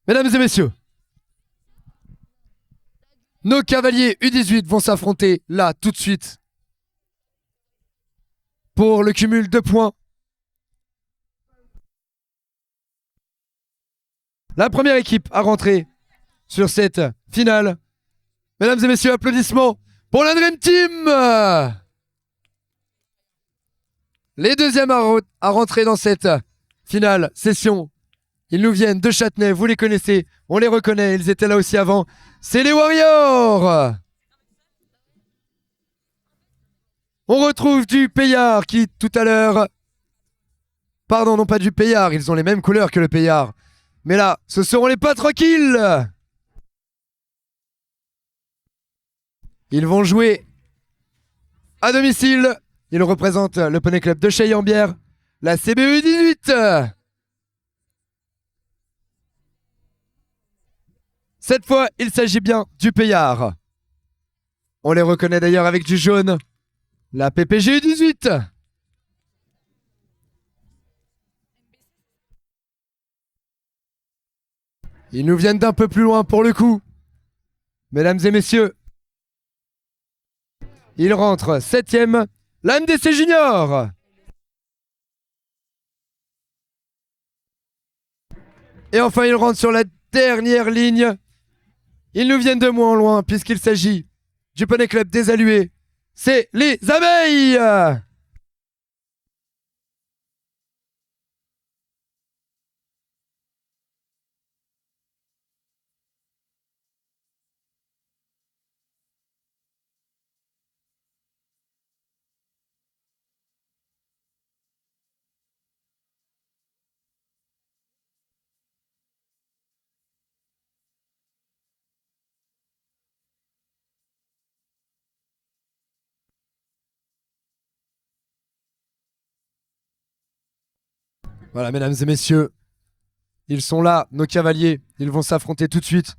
Mesdames et messieurs, nos cavaliers U18 vont s'affronter là, tout de suite, pour le cumul de points. La première équipe à rentrer sur cette finale. Mesdames et messieurs, applaudissements pour la Dream Team. Les deuxièmes à rentrer dans cette finale session. Ils nous viennent de Châtenay, vous les connaissez, on les reconnaît, ils étaient là aussi avant. C'est les Warriors. On retrouve du Payard qui, tout à l'heure... Pardon, non pas du Payard, ils ont les mêmes couleurs que le Payard. Mais là, ce seront les pas tranquilles. Ils vont jouer à domicile. Ils représentent le Poney Club de Chailly-en-Bière, la CBE 18. Cette fois, il s'agit bien du Payard. On les reconnaît d'ailleurs avec du jaune. La PPG 18. Ils nous viennent d'un peu plus loin pour le coup. Mesdames et messieurs, ils rentrent 7ème, la MDC Junior. Et enfin, ils rentrent sur la dernière ligne. Ils nous viennent de moins en loin puisqu'il s'agit du Poney Club des Alluets. C'est les abeilles. Voilà, mesdames et messieurs, ils sont là, nos cavaliers. Ils vont s'affronter tout de suite.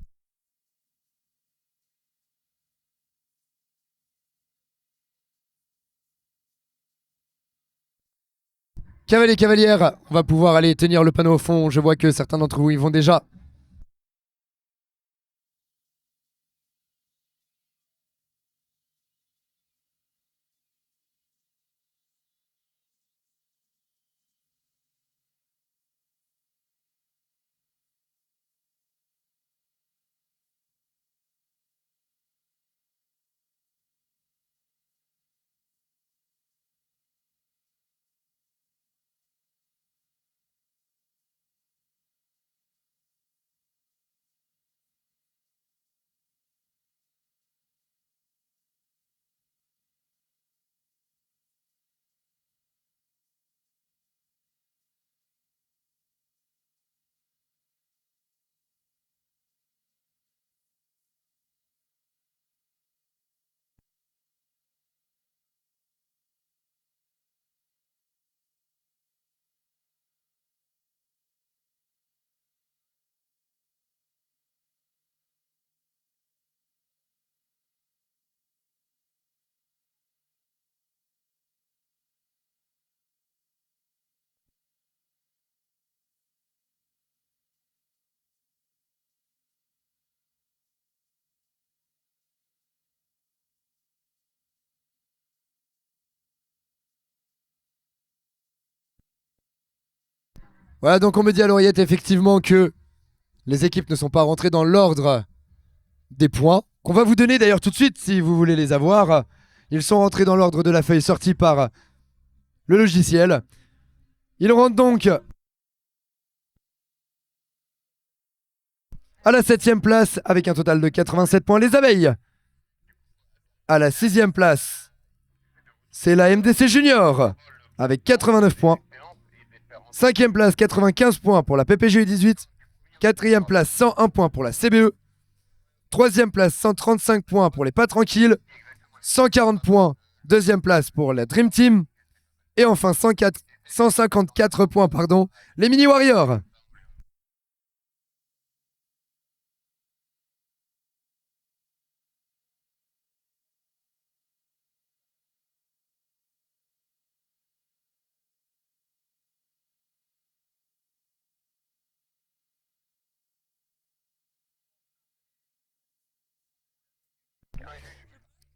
Cavaliers, cavalières, on va pouvoir aller tenir le panneau au fond. Je vois que certains d'entre vous y vont déjà. Voilà, donc on me dit à l'oreillette effectivement que les équipes ne sont pas rentrées dans l'ordre des points, qu'on va vous donner d'ailleurs tout de suite si vous voulez les avoir. Ils sont rentrés dans l'ordre de la feuille sortie par le logiciel. Ils rentrent donc à la 7ème place avec un total de 87 points. Les abeilles. À la 6ème place, c'est la MDC Junior avec 89 points. 5ème place, 95 points pour la PPG U18. 4ème place, 101 points pour la CBE. 3ème place, 135 points pour les pas tranquilles. 140 points, 2ème place pour la Dream Team. Et enfin 154 points, les Mini Warriors.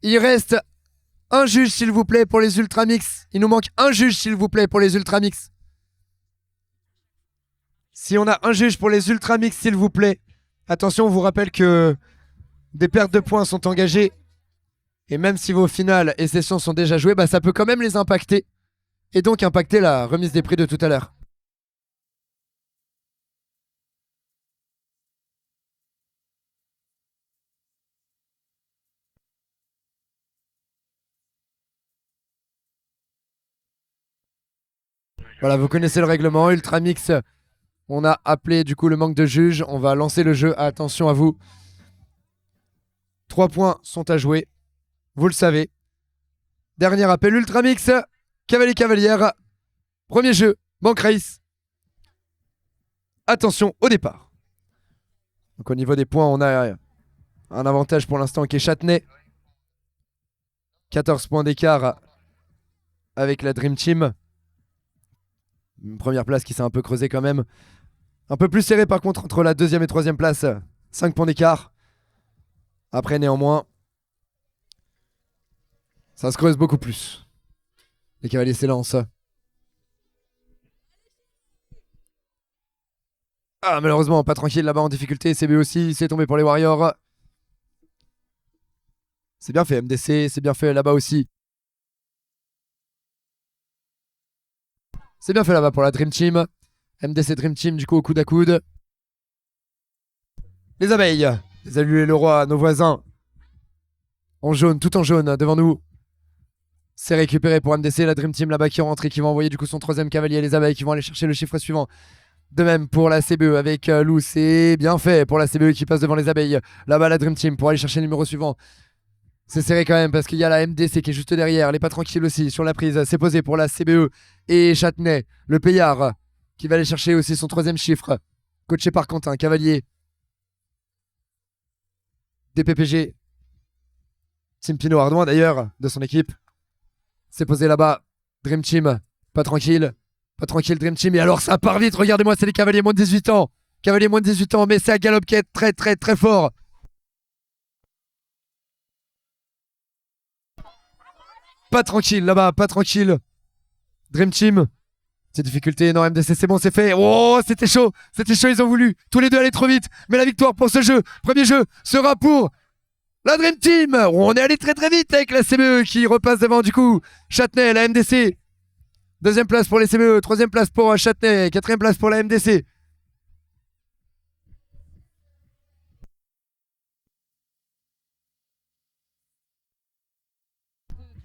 Il reste un juge, s'il vous plaît, pour les Ultramix. Il nous manque un juge, s'il vous plaît, pour les Ultramix. Si on a un juge pour les Ultramix, s'il vous plaît. Attention, on vous rappelle que des pertes de points sont engagées. Et même si vos finales et sessions sont déjà jouées, bah, ça peut quand même les impacter. Et donc impacter la remise des prix de tout à l'heure. Voilà, vous connaissez le règlement. Ultramix, on a appelé du coup le manque de juge. On va lancer le jeu. Attention à vous. 3 points sont à jouer. Vous le savez. Dernier appel Ultramix. Cavalier Cavalière. Premier jeu. Bank Race. Attention au départ. Donc au niveau des points, on a un avantage pour l'instant qui est Châtenay. 14 points d'écart avec la Dream Team. Une première place qui s'est un peu creusée quand même. Un peu plus serré par contre entre la deuxième et troisième place. 5 points d'écart. Après néanmoins, ça se creuse beaucoup plus. Les cavaliers s'élancent. Ah malheureusement, pas tranquille là-bas en difficulté. CB aussi, c'est tombé pour les Warriors. C'est bien fait MDC, c'est bien fait là-bas aussi. C'est bien fait là-bas pour la Dream Team. MDC Dream Team du coup au coude à coude. Les abeilles, les alus et le roi, nos voisins. En jaune, tout en jaune devant nous. C'est récupéré pour MDC, la Dream Team là-bas qui rentre et qui va envoyer du coup son troisième cavalier. Les abeilles qui vont aller chercher le chiffre suivant. De même pour la CBE avec Lou, c'est bien fait pour la CBE qui passe devant les abeilles. Là-bas la Dream Team pour aller chercher le numéro suivant. C'est serré quand même parce qu'il y a la MDC qui est juste derrière. Elle est pas tranquille aussi sur la prise. C'est posé pour la CBE et Châtenay, le payard, qui va aller chercher aussi son troisième chiffre. Coaché par Quentin, cavalier. Des PPG. Team Pinot Ardouin d'ailleurs, de son équipe. C'est posé là-bas. Dream Team, pas tranquille. Pas tranquille Dream Team. Et alors ça part vite, regardez-moi, c'est les cavaliers moins de 18 ans. Cavaliers moins de 18 ans, mais c'est à galop qui est très très très fort. Pas tranquille là-bas, pas tranquille. Dream Team. Ces difficultés, non, MDC, c'est bon, c'est fait. Oh, c'était chaud, ils ont voulu. Tous les deux aller trop vite. Mais la victoire pour ce jeu, premier jeu, sera pour la Dream Team. Oh, on est allé très très vite avec la CBE qui repasse devant du coup. Châtenay, la MDC. Deuxième place pour les CBE, troisième place pour Châtenay, quatrième place pour la MDC.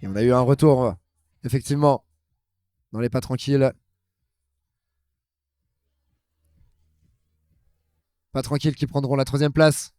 Et on a eu un retour, effectivement, dans les pas tranquilles. Pas tranquilles qui prendront la troisième place.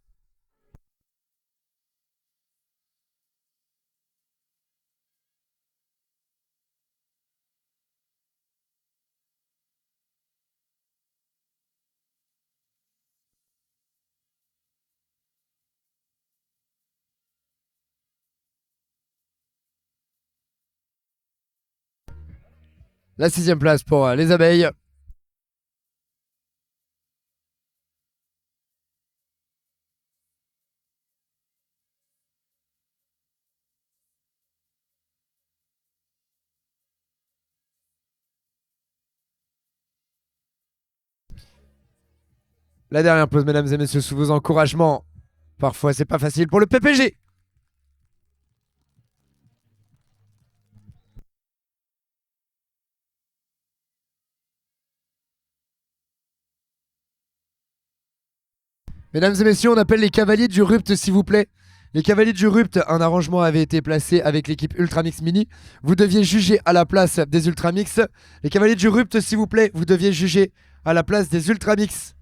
La sixième place pour les abeilles. La dernière pause, mesdames et messieurs, sous vos encouragements. Parfois, c'est pas facile pour le PPG. Mesdames et messieurs, on appelle les cavaliers du Rupt, s'il vous plaît. Les cavaliers du Rupt, un arrangement avait été placé avec l'équipe Ultramix Mini. Vous deviez juger à la place des Ultramix. Les cavaliers du Rupt, s'il vous plaît, vous deviez juger à la place des Ultramix.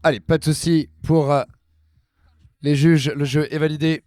Allez, pas de souci pour les juges. Le jeu est validé.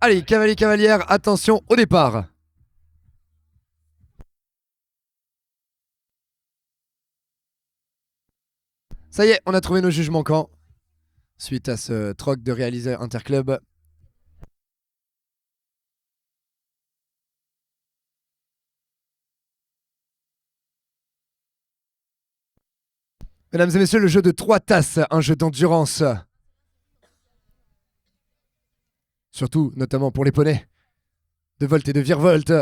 Allez, cavalier, cavalière, attention au départ. Ça y est, on a trouvé nos juges manquants. Suite à ce troc de réaliseur interclub. Mesdames et messieurs, le jeu de 3 tasses, un jeu d'endurance. Surtout, notamment pour les poneys. De volt et de virevolt.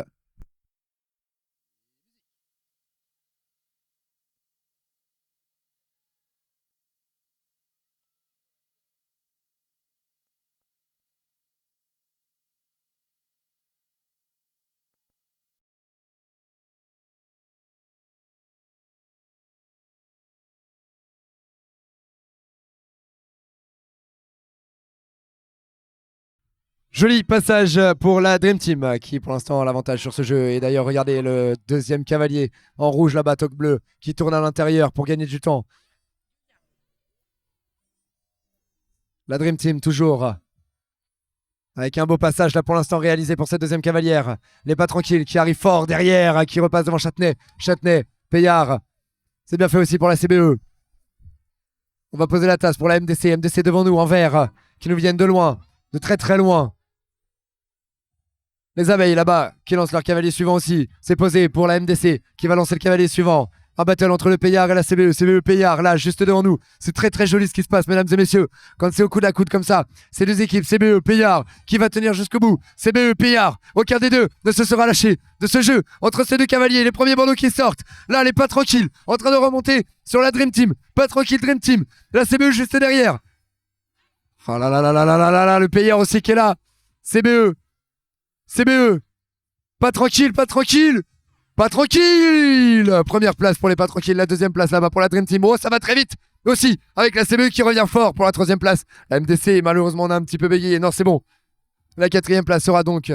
Joli passage pour la Dream Team qui pour l'instant a l'avantage sur ce jeu. Et d'ailleurs, regardez le deuxième cavalier en rouge là-bas, toque bleu, qui tourne à l'intérieur pour gagner du temps. La Dream Team toujours. Avec un beau passage là pour l'instant réalisé pour cette deuxième cavalière. Les pas tranquilles qui arrivent fort derrière, qui repasse devant Châtenay. Châtenay, Payard. C'est bien fait aussi pour la CBE. On va poser la tasse pour la MDC. MDC devant nous en vert, qui nous viennent de loin, de très très loin. Les abeilles là-bas qui lancent leur cavalier suivant aussi. C'est posé pour la MDC qui va lancer le cavalier suivant. Un battle entre le Payard et la CBE. CBE Payard là juste devant nous. C'est très très joli ce qui se passe mesdames et messieurs. Quand c'est au coude à coude comme ça. Ces deux équipes CBE Payard qui va tenir jusqu'au bout. CBE Payard. Aucun des deux ne se sera lâché de ce jeu entre ces deux cavaliers. Les premiers bandeaux qui sortent. Là les pas tranquilles. En train de remonter sur la Dream Team. Pas tranquille Dream Team. La CBE juste derrière. Oh là là là là là là là là. Le Payard aussi qui est là. CBE. CBE. Pas tranquille, pas tranquille. Pas tranquille. Première place pour les pas tranquilles. La deuxième place là-bas pour la Dream Team. Oh, ça va très vite aussi avec la CBE qui revient fort pour la troisième place. La MDC, malheureusement, on a un petit peu bégayé. Non, c'est bon. La quatrième place sera donc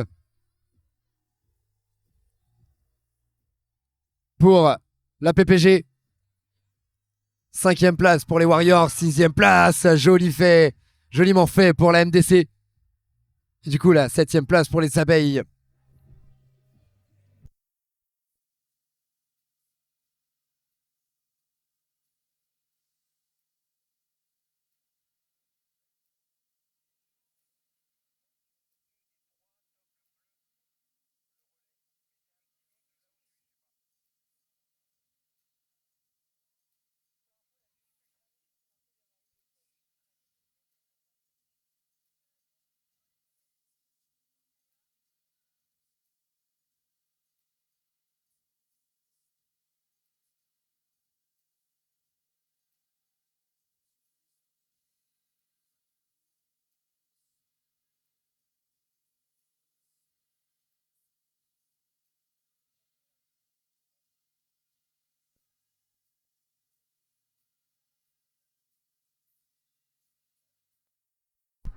pour la PPG. Cinquième place pour les Warriors. Sixième place. Joli fait. Joliment fait pour la MDC. Et du coup, la septième place pour les abeilles.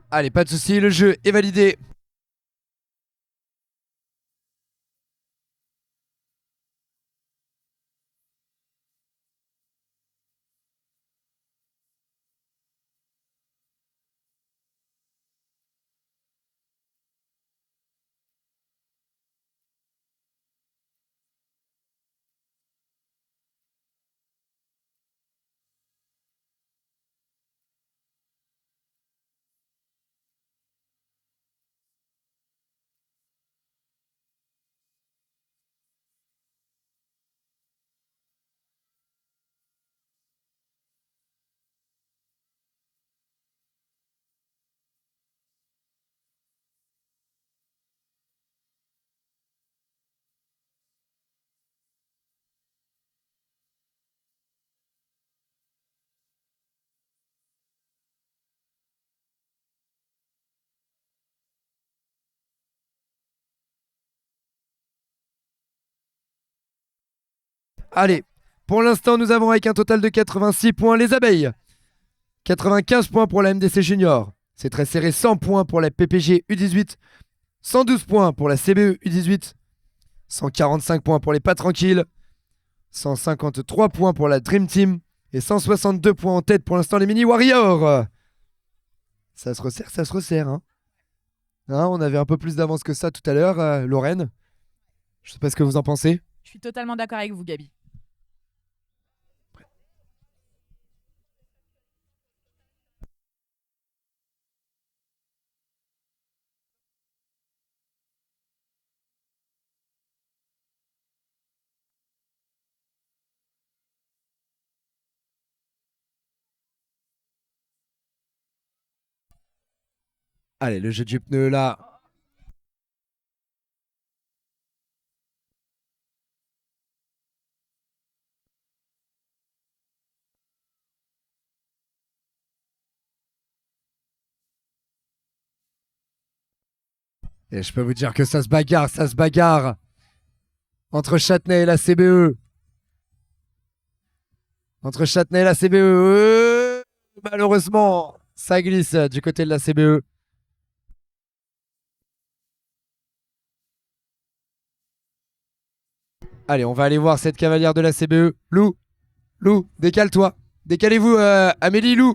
Allez, pas de soucis, le jeu est validé. Allez, pour l'instant, nous avons avec un total de 86 points les abeilles. 95 points pour la MDC Junior. C'est très serré. 100 points pour la PPG U18. 112 points pour la CBE U18. 145 points pour les pas tranquilles. 153 points pour la Dream Team. Et 162 points en tête pour l'instant les Mini Warriors. Ça se resserre, ça se resserre. Hein, on avait un peu plus d'avance que ça tout à l'heure, Lorraine. Je sais pas ce que vous en pensez. Je suis totalement d'accord avec vous, Gabi. Allez, le jeu du pneu là. Et je peux vous dire que ça se bagarre, ça se bagarre. Entre Châtenay et la CBE. Entre Châtenay et la CBE. Malheureusement, ça glisse du côté de la CBE. Allez, on va aller voir cette cavalière de la CBE. Lou, décale-toi. Décalez-vous, Amélie, Lou.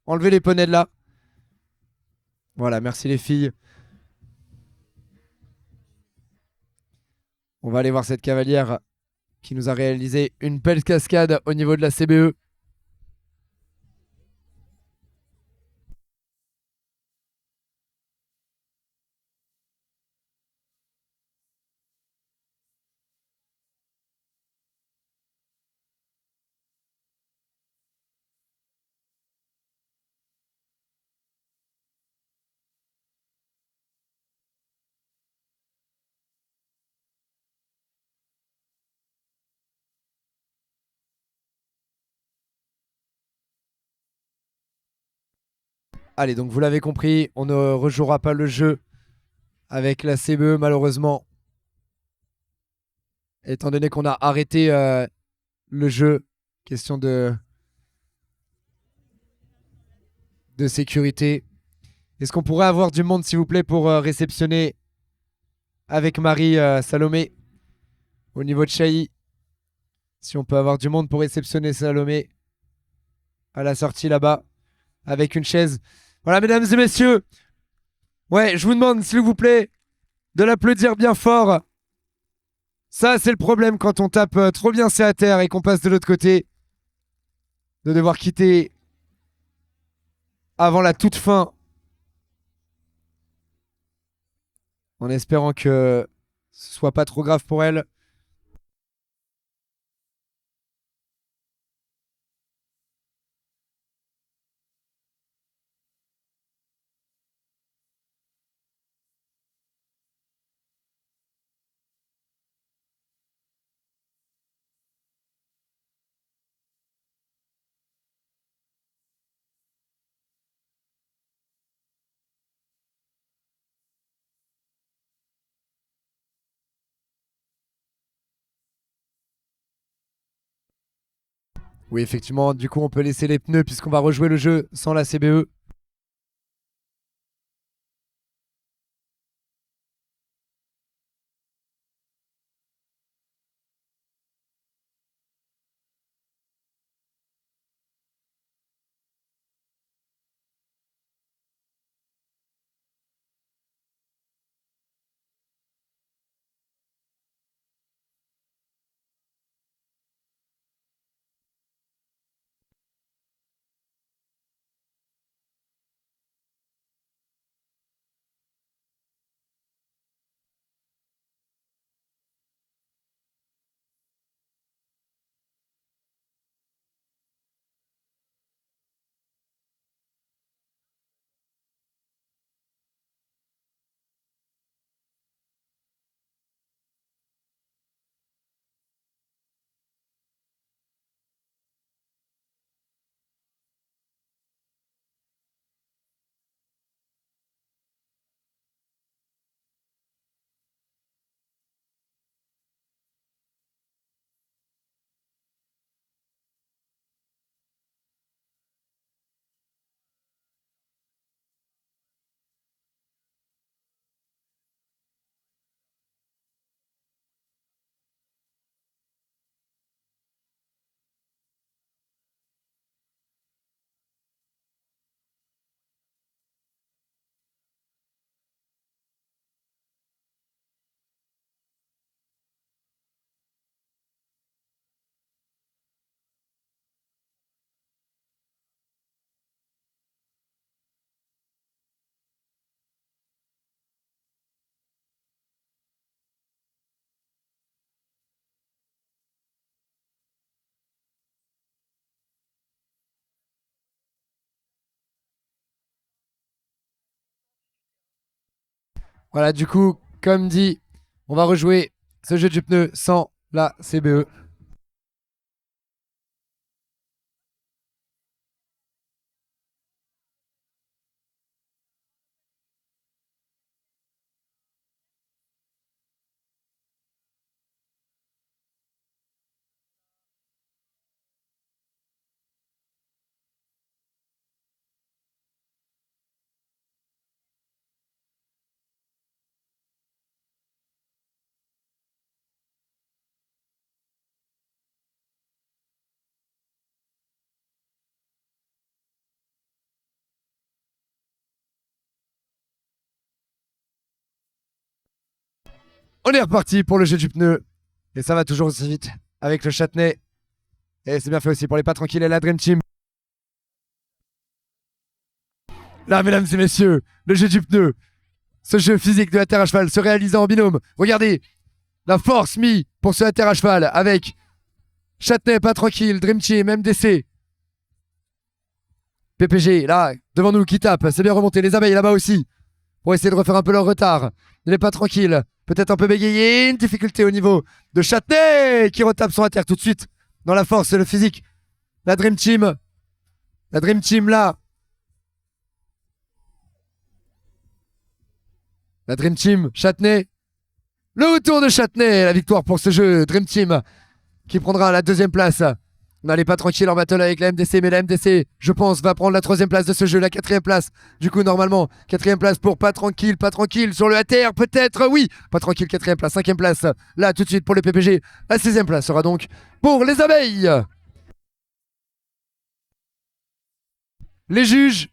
Enlevez les poneys de là. Voilà, merci les filles. On va aller voir cette cavalière qui nous a réalisé une belle cascade au niveau de la CBE. Allez, donc vous l'avez compris, on ne rejouera pas le jeu avec la CBE malheureusement. Étant donné qu'on a arrêté le jeu, question de sécurité. Est-ce qu'on pourrait avoir du monde, s'il vous plaît, pour réceptionner avec Marie Salomé au niveau de Chailly? Si on peut avoir du monde pour réceptionner Salomé à la sortie là-bas avec une chaise. Voilà, mesdames et messieurs. Ouais, je vous demande, s'il vous plaît, de l'applaudir bien fort. Ça, c'est le problème quand on tape trop bien c'est à terre et qu'on passe de l'autre côté. De devoir quitter avant la toute fin. En espérant que ce soit pas trop grave pour elle. Oui, effectivement, du coup, on peut laisser les pneus puisqu'on va rejouer le jeu sans la CBE. Voilà, du coup, comme dit, on va rejouer ce jeu du pneu sans la CBE. On est reparti pour le jeu du pneu. Et ça va toujours aussi vite avec le Châtenay. Et c'est bien fait aussi pour les pas tranquilles et la Dream Team. Là, mesdames et messieurs, le jeu du pneu. Ce jeu physique de la terre à cheval se réalisant en binôme. Regardez la force mise pour ce terre à cheval avec Châtenay, pas tranquille, Dream Team, MDC. PPG, là, devant nous, qui tape. C'est bien remonté. Les abeilles là-bas aussi. Pour essayer de refaire un peu leur retard. Il n'est pas tranquille. Peut-être un peu bégayé. Une difficulté au niveau de Châtenay qui retape son terre tout de suite. Dans la force et le physique. La Dream Team. La Dream Team là. La Dream Team, Châtenay. Le retour de Châtenay. La victoire pour ce jeu. Dream Team qui prendra la deuxième place. On n'allait pas tranquille en battle avec la MDC, mais la MDC, je pense, va prendre la troisième place de ce jeu, la quatrième place. Du coup, normalement, quatrième place pour pas tranquille sur le ATR, peut-être, oui. Pas tranquille, quatrième place, cinquième place. Là, tout de suite pour les PPG. La sixième place sera donc pour les abeilles. Les juges.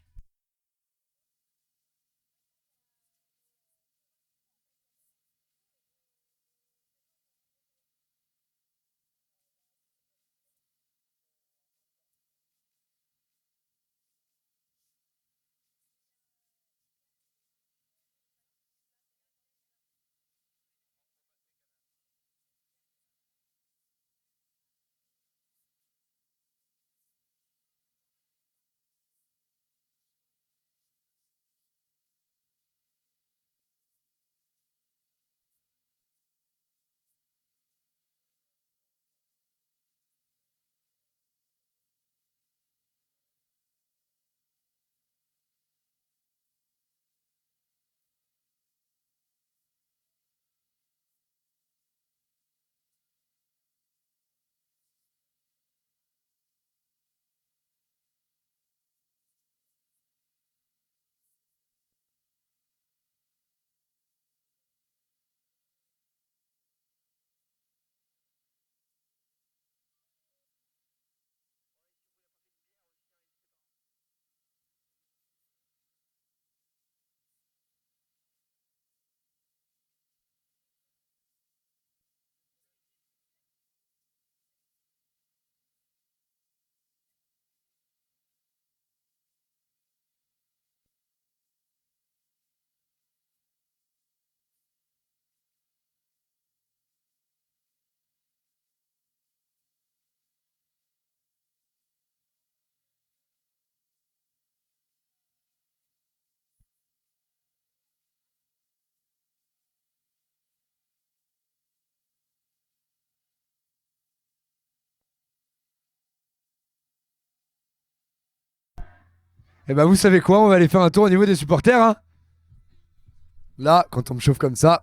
Et ben vous savez quoi, on va aller faire un tour au niveau des supporters. Hein. Là, quand on me chauffe comme ça.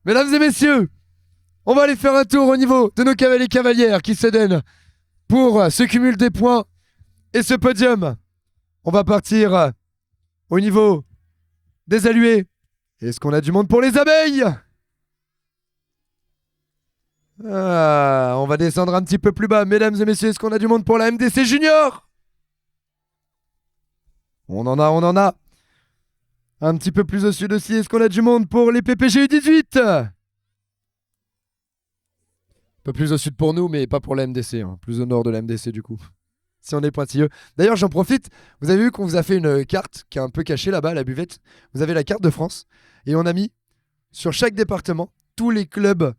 Mesdames et messieurs, on va aller faire un tour au niveau de nos cavaliers cavalières qui se donnent pour ce cumul des points et ce podium. On va partir au niveau des alluets. Est-ce qu'on a du monde pour les abeilles? On va descendre un petit peu plus bas. Mesdames et messieurs, est-ce qu'on a du monde pour la MDC Junior? On en a. Un petit peu plus au sud aussi. Est-ce qu'on a du monde pour les PPG U18? Un peu plus au sud pour nous, mais pas pour la MDC. Hein. Plus au nord de la MDC du coup. Si on est pointilleux. D'ailleurs, j'en profite. Vous avez vu qu'on vous a fait une carte qui est un peu cachée là-bas à la buvette. Vous avez la carte de France. Et on a mis sur chaque département tous les clubs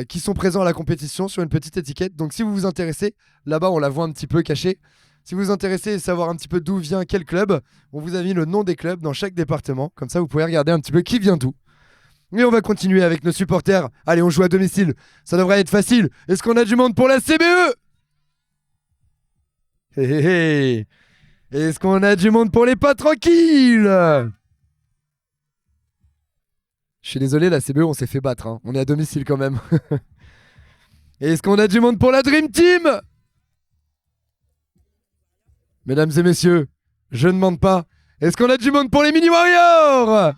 qui sont présents à la compétition sur une petite étiquette. Donc si vous vous intéressez, là-bas on la voit un petit peu cachée. Si vous vous intéressez et savoir un petit peu d'où vient quel club, on vous a mis le nom des clubs dans chaque département. Comme ça, vous pouvez regarder un petit peu qui vient d'où. Et on va continuer avec nos supporters. Allez, on joue à domicile. Ça devrait être facile. Est-ce qu'on a du monde pour la CBE? Hé hé hé. Est-ce qu'on a du monde pour les pas tranquilles? Je suis désolé, la CBE, on s'est fait battre, hein. On est à domicile quand même. Est-ce qu'on a du monde pour la Dream Team? Mesdames et messieurs, je ne demande pas. Est-ce qu'on a du monde pour les Mini Warriors?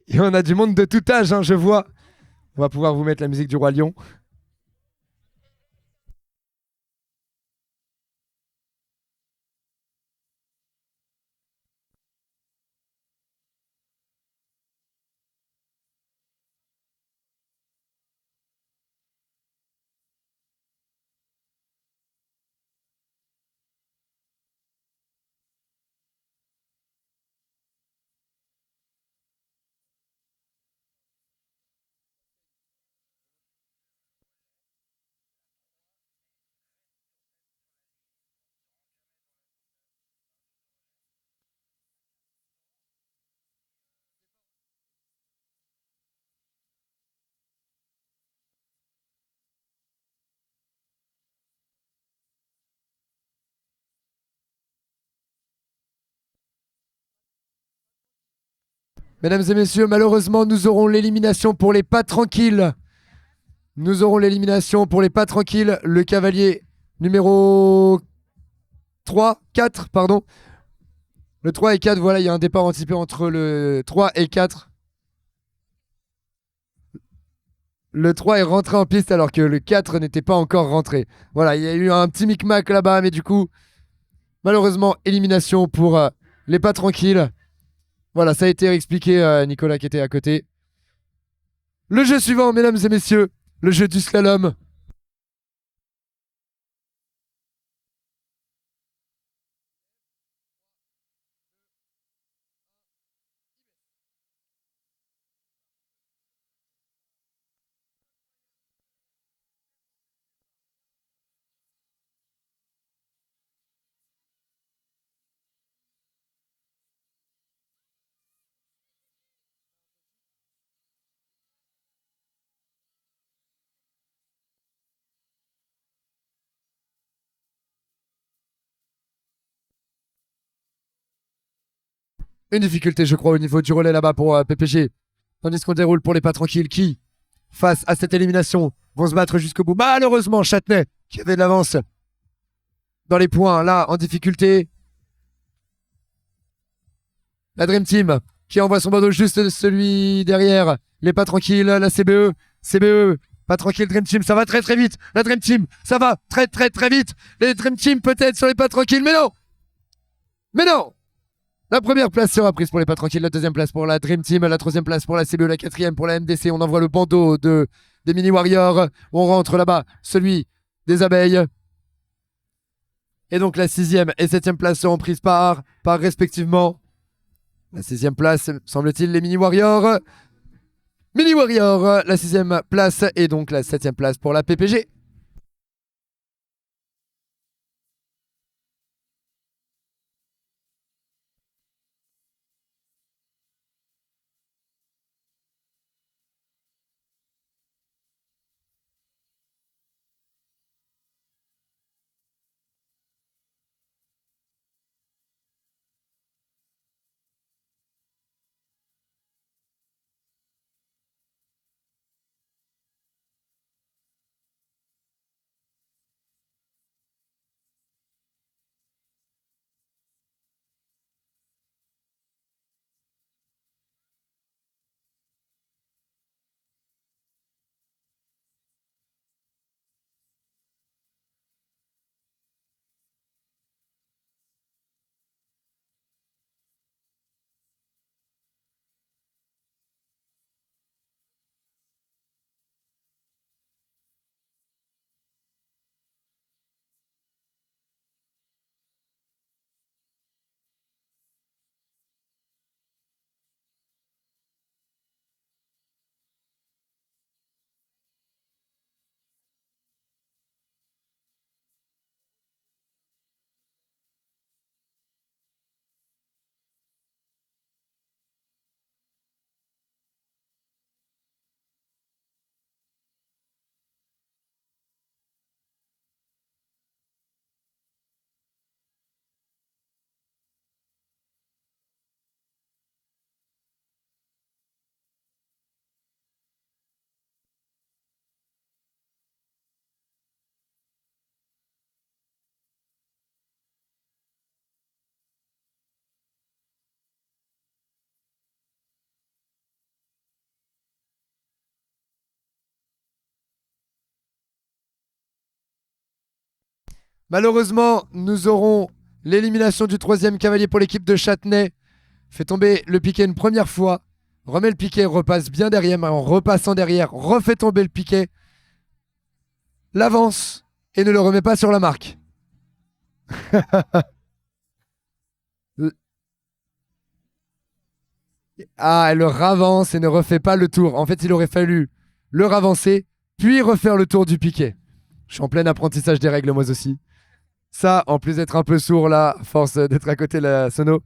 Et on a du monde de tout âge, hein, je vois. On va pouvoir vous mettre la musique du Roi Lion. Mesdames et messieurs, malheureusement, nous aurons l'élimination pour les pas tranquilles. Nous aurons l'élimination pour les pas tranquilles. Le cavalier numéro 3, 4, pardon. Le 3 et 4, voilà, il y a un départ anticipé entre le 3 et 4. Le 3 est rentré en piste alors que le 4 n'était pas encore rentré. Voilà, il y a eu un petit micmac là-bas, mais du coup, malheureusement, élimination pour les pas tranquilles. Voilà, ça a été expliqué, Nicolas qui était à côté. Le jeu suivant, mesdames et messieurs, le jeu du slalom. Une difficulté, je crois, au niveau du relais là-bas pour PPG. Tandis qu'on déroule pour les pas tranquilles qui, face à cette élimination, vont se battre jusqu'au bout. Malheureusement, Châtenay, qui avait de l'avance dans les points, là, en difficulté. La Dream Team, qui envoie son bandeau juste celui derrière. Les pas tranquilles, la CBE. CBE, pas tranquille, Dream Team, ça va très très vite. La Dream Team, ça va très très très vite. Les Dream Team peut-être sur les pas tranquilles, mais non. Mais non. La première place sera prise pour les pas tranquilles, la deuxième place pour la Dream Team, la troisième place pour la CBE, la quatrième pour la MDC. On envoie le bandeau des Mini Warriors. On rentre là-bas, celui des abeilles. Et donc la sixième et septième place seront prises par respectivement la sixième place, semble-t-il, les Mini Warriors. Mini Warriors, la sixième place et donc la septième place pour la PPG. Malheureusement, nous aurons l'élimination du troisième cavalier pour l'équipe de Châtenay. Fait tomber le piquet une première fois. Remet le piquet, repasse bien derrière, mais en repassant derrière, refait tomber le piquet. L'avance et ne le remet pas sur la marque. Ah, elle le ravance et ne refait pas le tour. En fait, il aurait fallu le ravancer, puis refaire le tour du piquet. Je suis en plein apprentissage des règles, moi aussi. Ça, en plus d'être un peu sourd là, force d'être à côté de la sono.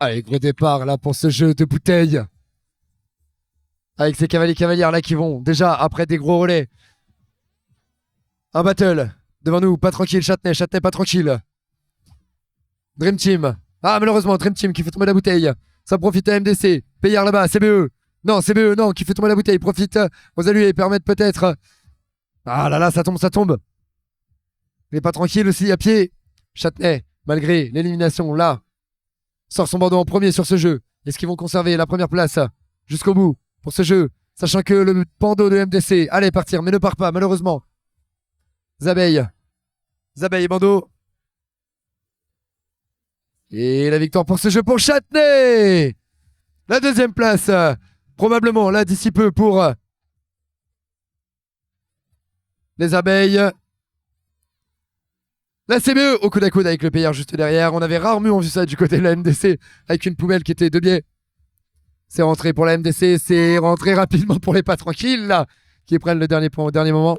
Allez, gros départ là pour ce jeu de bouteilles. Avec ces cavaliers cavalières là qui vont déjà après des gros relais. Un battle devant nous, pas tranquille, Châtenay, Châtenay pas tranquille. Dream Team. Ah, malheureusement, Dream Team qui fait tomber la bouteille. Ça profite à MDC. Payard là-bas, CBE. Non, CBE, non, qui fait tomber la bouteille. Profite aux alliés et permettent peut-être. Ah là là, ça tombe, ça tombe. Il n'est pas tranquille aussi à pied. Châtenay, malgré l'élimination, là, sort son bandeau en premier sur ce jeu. Est-ce qu'ils vont conserver la première place jusqu'au bout pour ce jeu, sachant que le bandeau de MDC allait partir, mais ne part pas, malheureusement. Zabeille. Zabeille et bandeau. Et la victoire pour ce jeu pour Châtenay. La deuxième place, probablement là d'ici peu pour les abeilles. La CBE au coude à coude avec le payeur juste derrière. On avait rarement vu ça du côté de la MDC avec une poubelle qui était de biais. C'est rentré pour la MDC, c'est rentré rapidement pour les pas tranquilles là, qui prennent le dernier point au dernier moment.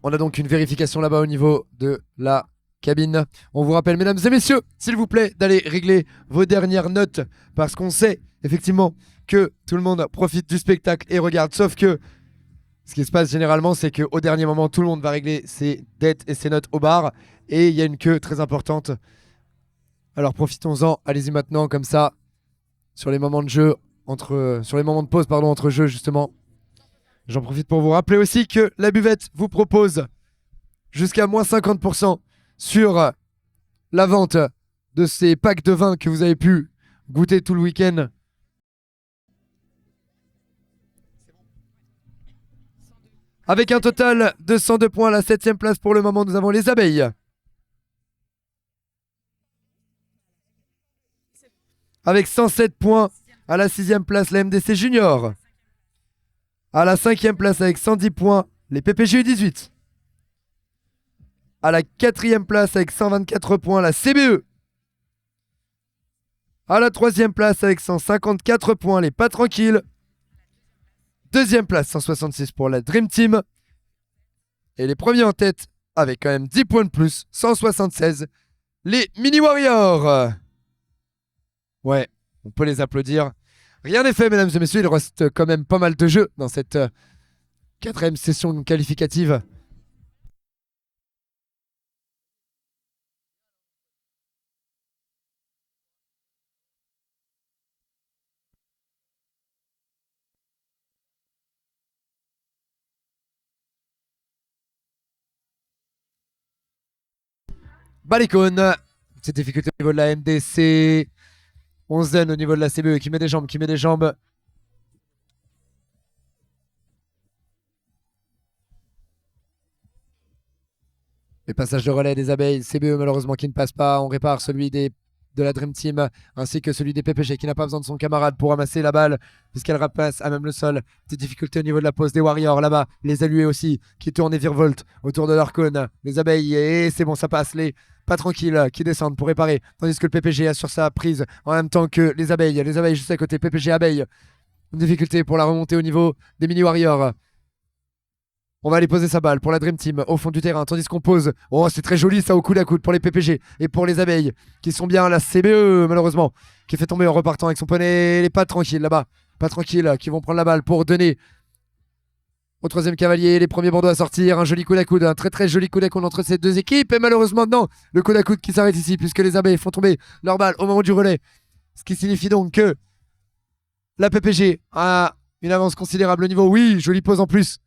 On a donc une vérification là-bas au niveau de la cabine. On vous rappelle, mesdames et messieurs, s'il vous plaît, d'aller régler vos dernières notes parce qu'on sait effectivement que tout le monde profite du spectacle et regarde. Sauf que ce qui se passe généralement, c'est qu'au dernier moment, tout le monde va régler ses dettes et ses notes au bar et il y a une queue très importante. Alors profitons-en, allez-y maintenant comme ça sur les moments de jeu sur les moments de pause entre jeux justement. J'en profite pour vous rappeler aussi que la buvette vous propose jusqu'à moins 50% sur la vente de ces packs de vin que vous avez pu goûter tout le week-end. Avec un total de 102 points à la 7ème place pour le moment, nous avons les abeilles. Avec 107 points à la 6ème place, la MDC Junior. À la 5ème place avec 110 points, les PPG U18. À la 4ème place avec 124 points, la CBE. À la 3ème place avec 154 points, les Pas Tranquilles. 2ème place, 166 pour la Dream Team. Et les premiers en tête, avec quand même 10 points de plus, 176, les Mini Warriors. Ouais, on peut les applaudir. Rien n'est fait, mesdames et messieurs, il reste quand même pas mal de jeux dans cette 4ème session qualificative. Balicone, cette difficulté au niveau de la MDC. On zen au niveau de la CBE qui met des jambes, qui met des jambes. Les passages de relais des abeilles, CBE malheureusement qui ne passe pas. On répare celui de la Dream Team ainsi que celui des PPG qui n'a pas besoin de son camarade pour ramasser la balle puisqu'elle repasse à même le sol. Petite difficulté au niveau de la pose des Warriors là-bas. Les allués aussi qui tournent et virevoltent autour de leur cône. Les abeilles et c'est bon, ça passe. Les pas tranquilles qui descendent pour réparer tandis que le PPG assure sa prise en même temps que les abeilles. Les abeilles juste à côté, PPG abeilles. Une difficulté pour la remontée au niveau des mini Warriors. On va aller poser sa balle pour la Dream Team au fond du terrain, tandis qu'on pose. Oh, c'est très joli ça au coude à coude pour les PPG et pour les abeilles qui sont bien. La CBE, malheureusement, qui fait tomber en repartant avec son poney. Les pas tranquilles là-bas, pas tranquilles, qui vont prendre la balle pour donner au troisième cavalier. Les premiers bandeaux à sortir. Un joli coude à coude, un très très joli coude à coude entre ces deux équipes. Et malheureusement, non, le coude à coude qui s'arrête ici puisque les abeilles font tomber leur balle au moment du relais. Ce qui signifie donc que la PPG a une avance considérable au niveau. Oui, jolie pose en plus.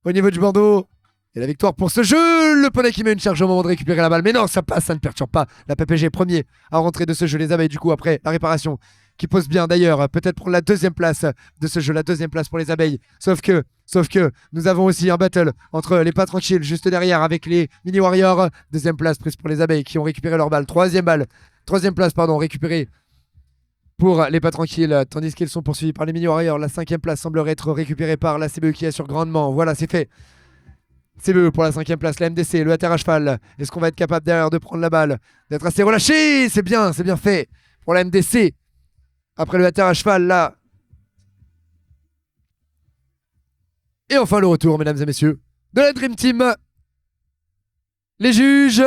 Au niveau du bandeau. Et la victoire pour ce jeu. Le poney qui met une charge au moment de récupérer la balle. Mais non, ça passe, ça ne perturbe pas. La PPG premier à rentrer de ce jeu. Les abeilles, du coup, après la réparation, qui pose bien d'ailleurs. Peut-être pour la deuxième place de ce jeu. La deuxième place pour les abeilles. Sauf que nous avons aussi un battle entre les pas tranquilles juste derrière avec les mini warriors. Deuxième place prise pour les abeilles qui ont récupéré leur balle. Troisième place, pardon, récupérée pour les pas tranquilles, tandis qu'ils sont poursuivis par les mini warriors. La 5ème place semblerait être récupérée par la CBE qui assure grandement. Voilà, c'est fait. CBE pour la 5ème place, la MDC, le ATR à cheval. Est-ce qu'on va être capable derrière de prendre la balle, d'être assez relâché? C'est bien fait pour la MDC. Après le ATR à cheval, là. Et enfin le retour, mesdames et messieurs, de la Dream Team. Les juges.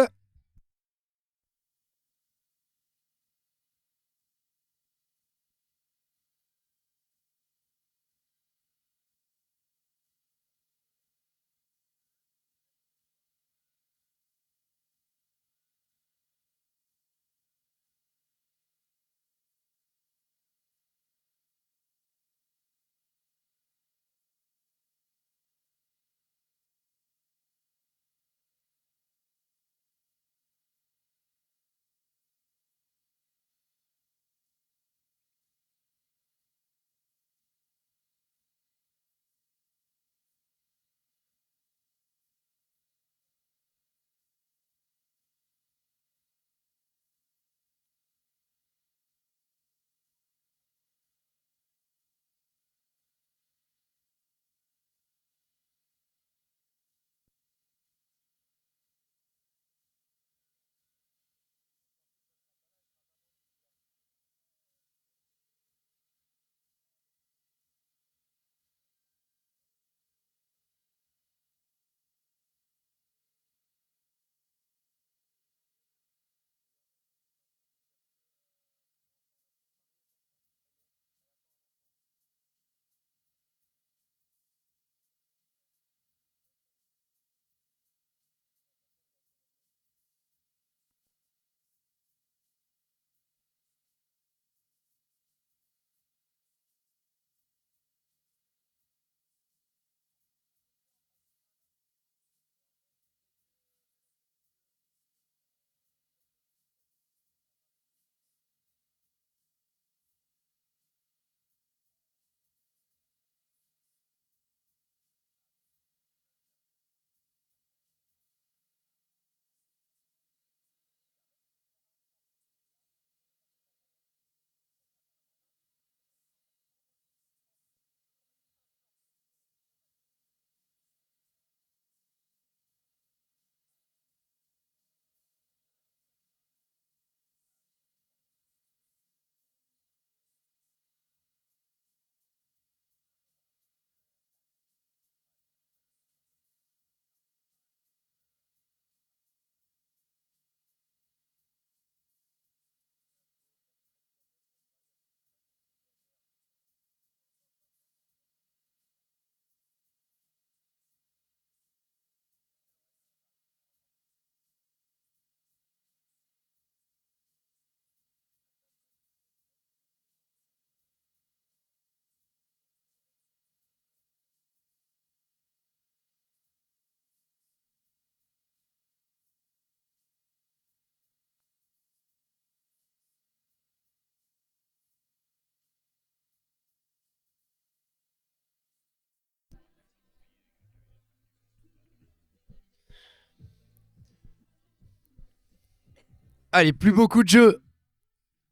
Allez, plus beaucoup de jeux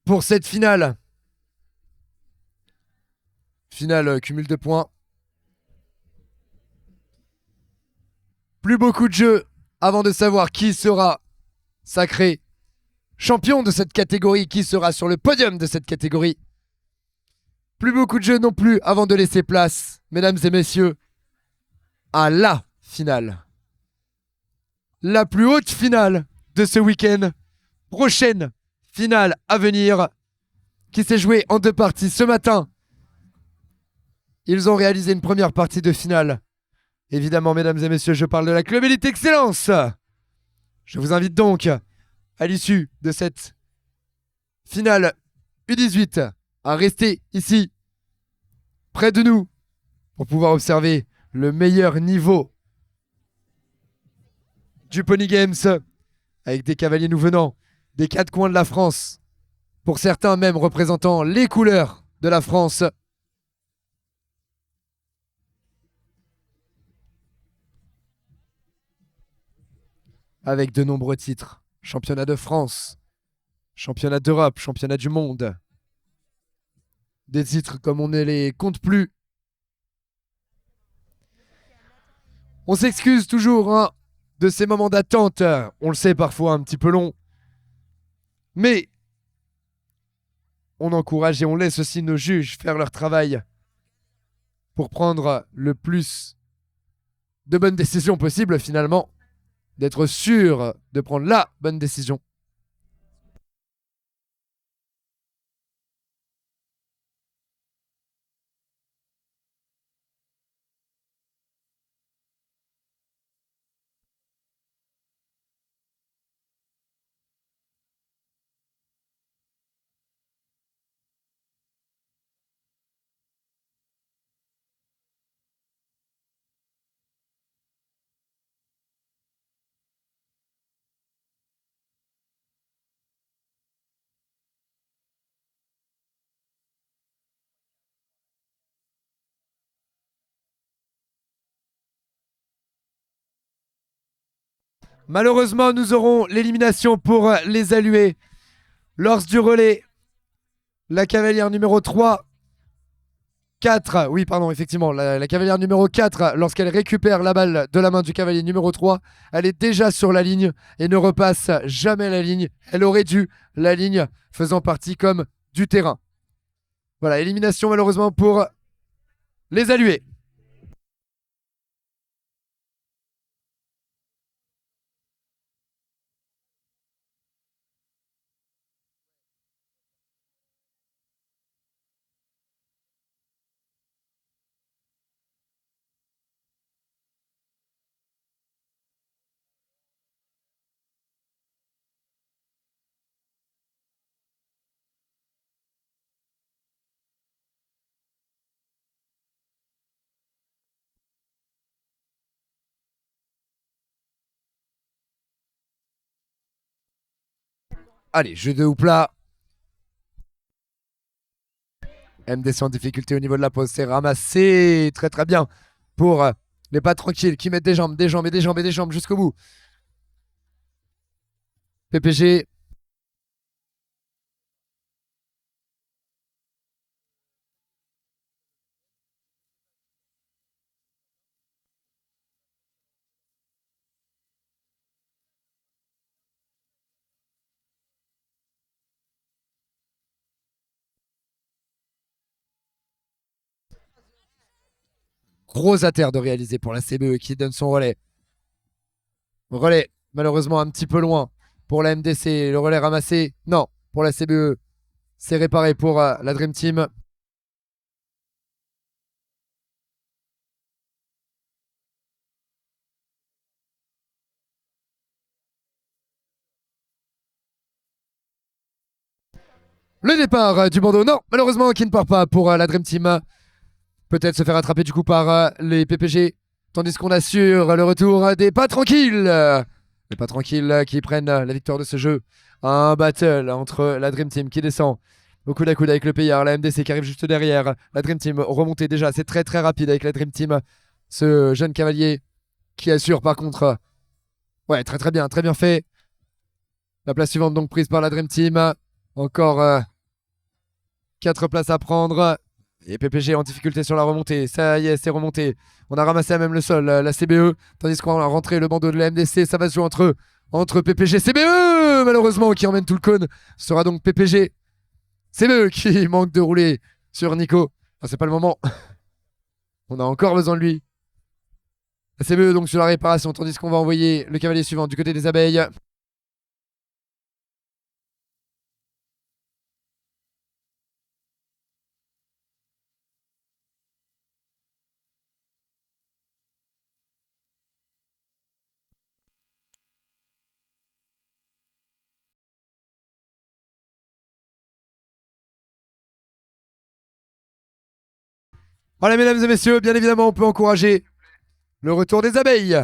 pour cette finale. Finale cumul de points. Plus beaucoup de jeux avant de savoir qui sera sacré champion de cette catégorie, qui sera sur le podium de cette catégorie. Plus beaucoup de jeux non plus avant de laisser place, mesdames et messieurs, à la finale. La plus haute finale de ce week-end. Prochaine finale à venir, qui s'est jouée en 2 parties ce matin. Ils ont réalisé une première partie de finale. Évidemment, mesdames et messieurs, je parle de la Club Elite Excellence. Je vous invite donc, à l'issue de cette finale U18, à rester ici, près de nous, pour pouvoir observer le meilleur niveau du Pony Games, avec des cavaliers nous venant des 4 coins de la France, pour certains même représentant les couleurs de la France. Avec de nombreux titres. Championnat de France, championnat d'Europe, championnat du monde. Des titres comme on ne les compte plus. On s'excuse toujours hein, de ces moments d'attente. On le sait, parfois un petit peu long. Mais on encourage et on laisse aussi nos juges faire leur travail pour prendre le plus de bonnes décisions possibles finalement. D'être sûr de prendre la bonne décision. Malheureusement, nous aurons l'élimination pour les allués. Lors du relais, la cavalière numéro 3, 4, oui pardon, effectivement, la cavalière numéro 4, lorsqu'elle récupère la balle de la main du cavalier numéro 3, elle est déjà sur la ligne et ne repasse jamais la ligne. Elle aurait dû la ligne faisant partie comme du terrain. Voilà, élimination malheureusement pour les allués. Allez, jeu de houpla. MDC en difficulté au niveau de la pose. C'est ramassé très très bien pour les pas tranquilles qui mettent des jambes, des jambes et des jambes et des jambes jusqu'au bout. PPG. Gros à terre de réaliser pour la CBE qui donne son relais. Relais, malheureusement un petit peu loin pour la MDC. Le relais ramassé, non, pour la CBE. C'est réparé pour la Dream Team. Le départ du bandeau, non, malheureusement qui ne part pas pour la Dream Team. Peut-être se faire attraper du coup par les PPG. Tandis qu'on assure le retour des pas tranquilles. Les pas tranquilles qui prennent la victoire de ce jeu. Un battle entre la Dream Team qui descend au coude à coude avec le payard. La MDC qui arrive juste derrière. La Dream Team remontée déjà. C'est très très rapide avec la Dream Team. Ce jeune cavalier qui assure par contre. Ouais, très très bien fait. La place suivante donc prise par la Dream Team. Encore 4 places à prendre. Et PPG en difficulté sur la remontée. Ça y est, c'est remonté. On a ramassé à même le sol la CBE. Tandis qu'on a rentré le bandeau de la MDC. Ça va se jouer entre PPG et CBE. Malheureusement, qui emmène tout le cône. Ce sera donc PPG. CBE qui manque de rouler sur Nico. Ah, c'est pas le moment. On a encore besoin de lui. La CBE donc sur la réparation. Tandis qu'on va envoyer le cavalier suivant du côté des abeilles. Voilà, mesdames et messieurs, bien évidemment, on peut encourager le retour des abeilles.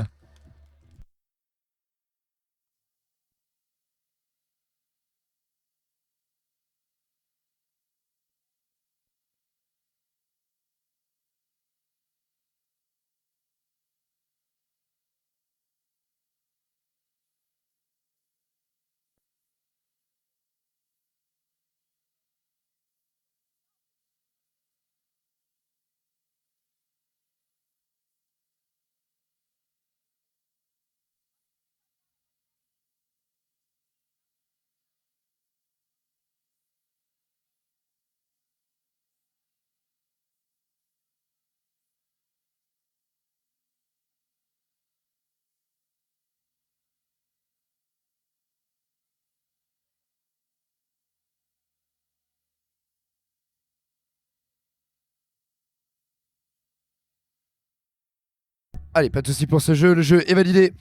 Allez, pas de soucis pour ce jeu, le jeu est validé.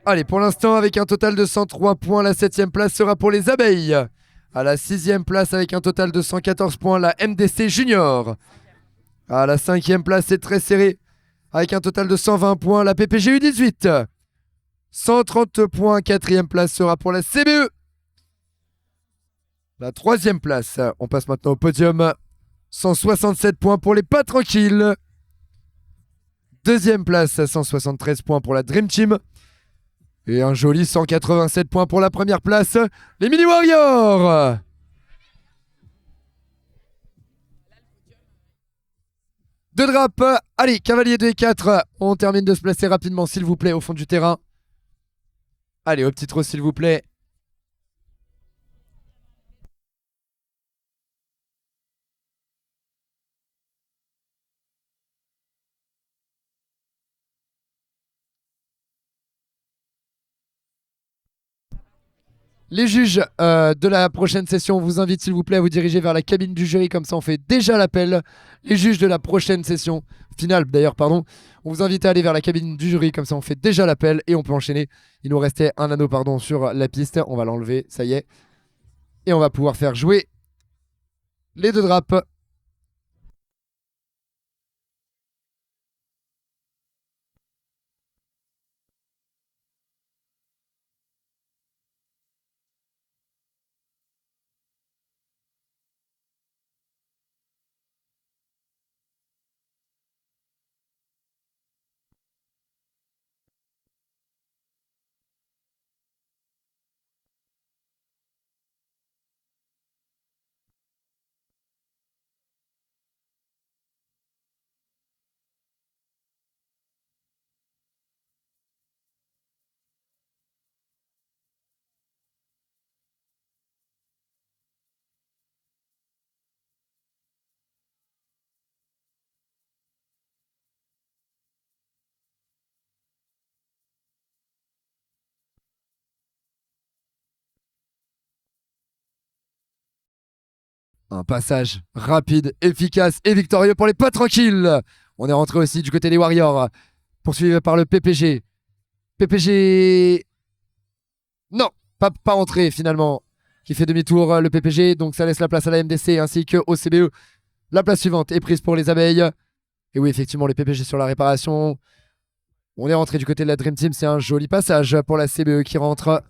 Allez, pour l'instant, avec un total de 103 points, la 7ème place sera pour les abeilles. À la 6ème place, avec un total de 114 points, la MDC Junior. À la 5ème place, c'est très serré. Avec un total de 120 points, la PPG U18. 130 points, 4ème place sera pour la CBE. La 3ème place, on passe maintenant au podium. 167 points pour les pas tranquilles. 2ème place, 173 points pour la Dream Team. Et un joli 187 points pour la première place, les Mini Warriors. Deux draps. Allez, cavalier 2 et 4. On termine de se placer rapidement, s'il vous plaît, au fond du terrain. Allez, au petit trot, s'il vous plaît. Les juges de la prochaine session, on vous invite s'il vous plaît à vous diriger vers la cabine du jury, comme ça on fait déjà l'appel. Les juges de la prochaine session, finale d'ailleurs, pardon, on vous invite à aller vers la cabine du jury, comme ça on fait déjà l'appel et on peut enchaîner. Il nous restait un anneau pardon sur la piste, on va l'enlever, ça y est. Et on va pouvoir faire jouer les deux draps. Un passage rapide, efficace et victorieux pour les pas tranquilles. On est rentré aussi du côté des Warriors, poursuivi par le PPG. PPG... Non, pas entré finalement. qui fait demi-tour le PPG. Donc ça laisse la place à la MDC ainsi qu'au CBE. La place suivante est prise pour les abeilles. Et oui, effectivement, les PPG sur la réparation. On est rentré du côté de la Dream Team. C'est un joli passage pour la CBE qui rentre.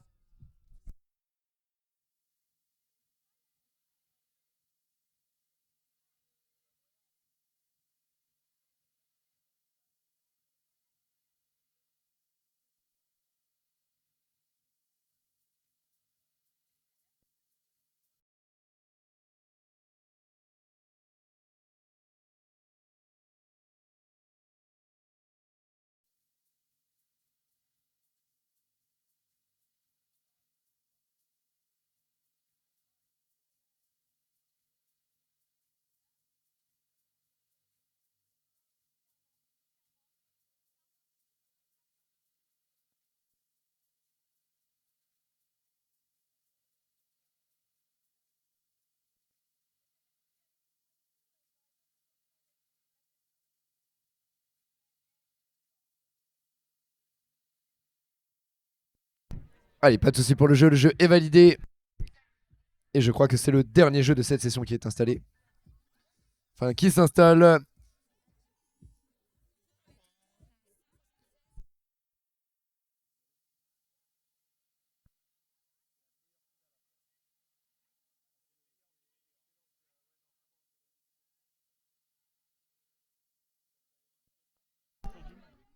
Allez, pas de souci pour le jeu est validé. Et je crois que c'est le dernier jeu de cette session qui est installé. Enfin, qui s'installe.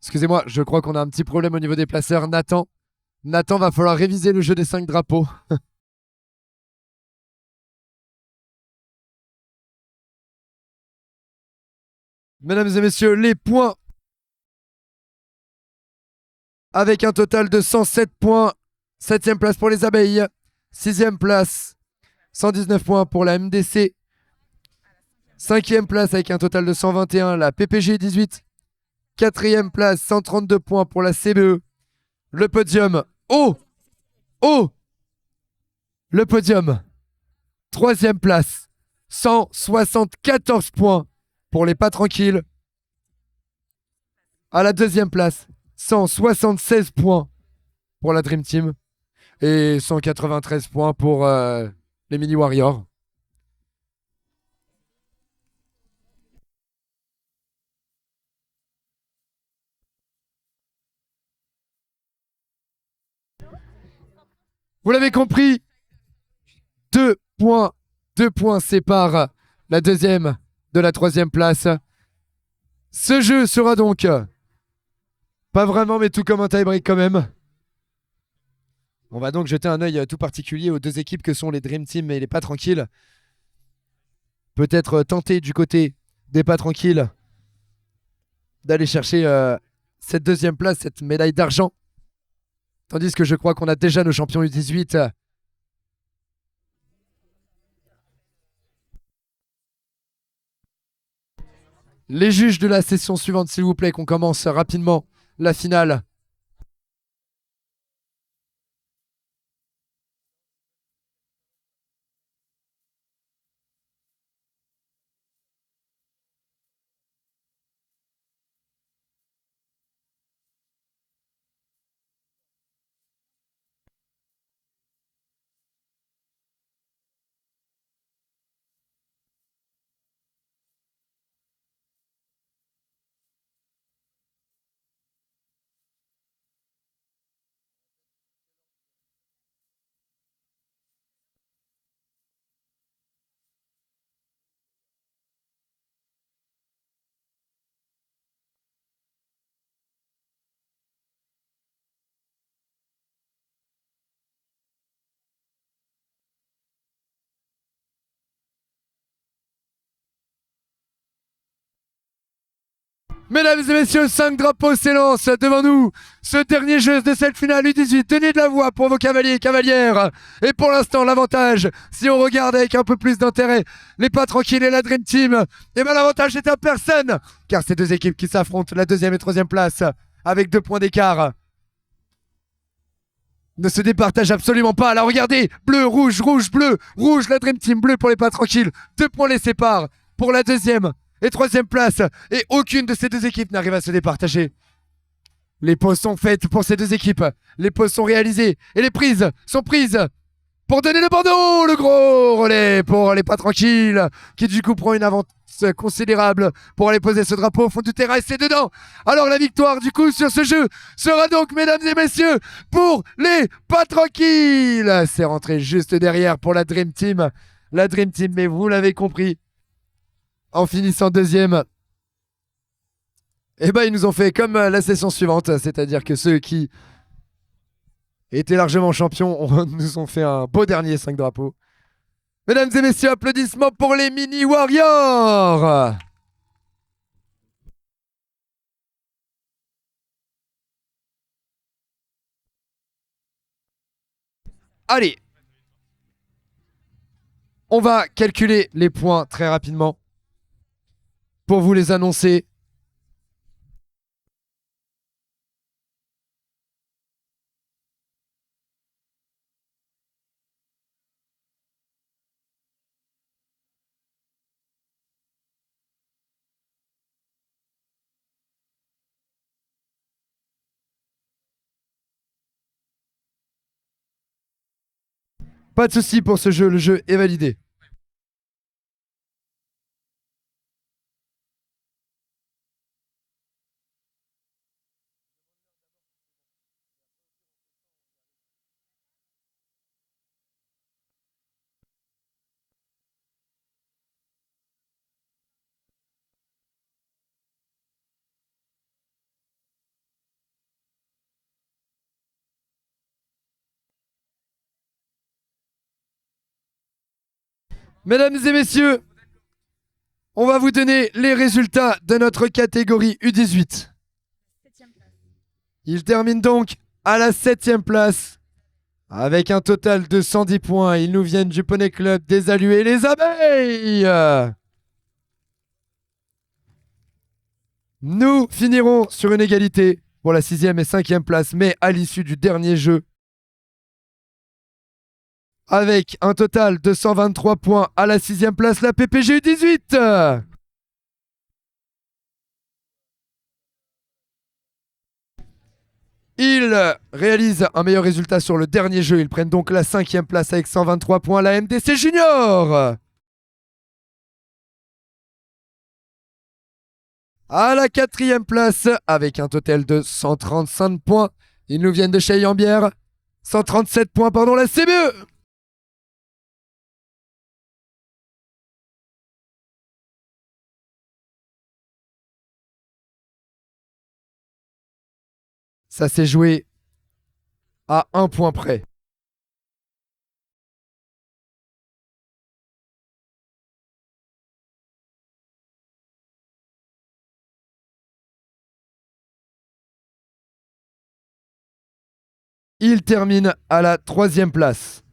Excusez-moi, je crois qu'on a un petit problème au niveau des placeurs. Nathan, va falloir réviser le jeu des 5 drapeaux. Mesdames et messieurs, les points. Avec un total de 107 points. 7e place pour les abeilles. 6e place, 119 points pour la MDC. 5e place avec un total de 121, la PPG 18. 4e place, 132 points pour la CBE. Le podium. Oh! Le podium. 3e place, 174 points pour les pas tranquilles. À la 2e place, 176 points pour la Dream Team. Et 193 points pour les Mini Warriors. Vous l'avez compris, 2 points séparent la 2e de la 3e place. Ce jeu sera donc pas vraiment, mais tout comme un tie-break quand même. On va donc jeter un œil tout particulier aux deux équipes que sont les Dream Team et les Pas Tranquilles. Peut-être tenter du côté des Pas Tranquilles d'aller chercher cette 2e place, cette médaille d'argent. Tandis que je crois qu'on a déjà nos champions U18. Les juges de la session suivante, s'il vous plaît, qu'on commence rapidement la finale. Mesdames et messieurs, 5 drapeaux s'élancent devant nous. Ce dernier jeu de cette finale U18. Tenez de la voix pour vos cavaliers et cavalières. Et pour l'instant, l'avantage, si on regarde avec un peu plus d'intérêt, les Pas Tranquilles et la Dream Team, et bien l'avantage est à personne. Car c'est deux équipes qui s'affrontent, la 2e et 3e place, avec 2 points d'écart. Ne se départage absolument pas. Là, regardez, bleu, rouge, rouge, bleu, rouge, la Dream Team, bleu pour les Pas Tranquilles. 2 points les séparent pour la 2e et 3e place. Et aucune de ces deux équipes n'arrive à se départager. Les pauses sont faites pour ces deux équipes. Les pauses sont réalisées. Et les prises sont prises pour donner le bandeau, le gros relais pour les pas tranquilles, qui du coup prend une avance considérable pour aller poser ce drapeau au fond du terrain et c'est dedans. Alors la victoire du coup sur ce jeu sera donc, mesdames et messieurs, pour les pas tranquilles. C'est rentré juste derrière pour la Dream Team. La Dream Team, mais vous l'avez compris, en finissant deuxième, eh ben ils nous ont fait comme la session suivante, c'est-à-dire que ceux qui étaient largement champions nous ont fait un beau dernier 5 drapeaux. Mesdames et messieurs, applaudissements pour les Mini Warriors. Allez, on va calculer les points très rapidement pour vous les annoncer. Pas de souci pour ce jeu, le jeu est validé. Mesdames et messieurs, on va vous donner les résultats de notre catégorie U18. Il termine donc à la 7e place avec un total de 110 points. Ils nous viennent du Poney Club des Aluets, les Abeilles. Nous finirons sur une égalité pour la 6e et 5e place, mais à l'issue du dernier jeu, avec un total de 123 points à la 6e place, la PPG U18. Ils réalisent un meilleur résultat sur le dernier jeu. Ils prennent donc la 5e place avec 123 points, la MDC Junior. À la 4e place, avec un total de 135 points, ils nous viennent de Cheyambière. 137 points, pardon, la CBE. Ça s'est joué à 1 point près. Il termine à la 3e place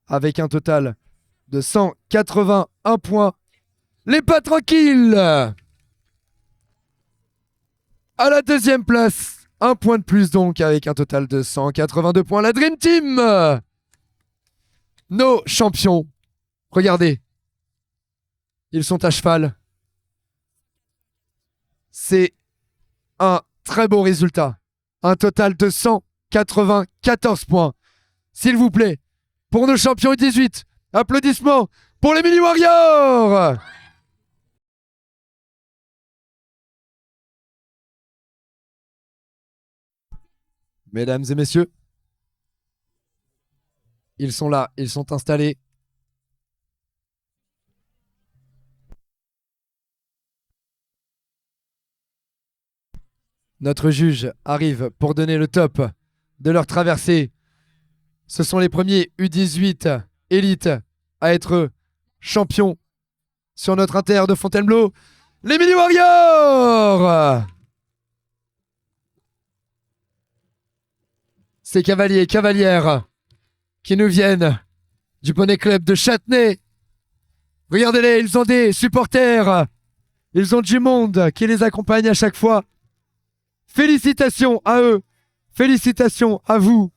avec un total de 181 points. Les pas tranquilles. À la 2e place, un point de plus donc avec un total de 182 points. La Dream Team. Nos champions. Regardez. Ils sont à cheval. C'est un très beau résultat. Un total de 194 points. S'il vous plaît, pour nos champions U18, applaudissements pour les Mini Warriors. Mesdames et messieurs, ils sont là, ils sont installés. Notre juge arrive pour donner le top de leur traversée. Ce sont les premiers U18 élites à être champions sur notre inter de Fontainebleau. Les Mini Warriors. Ces cavaliers et cavalières qui nous viennent du Poney Club de Châtenay. Regardez-les, ils ont des supporters. Ils ont du monde qui les accompagne à chaque fois. Félicitations à eux. Félicitations à vous.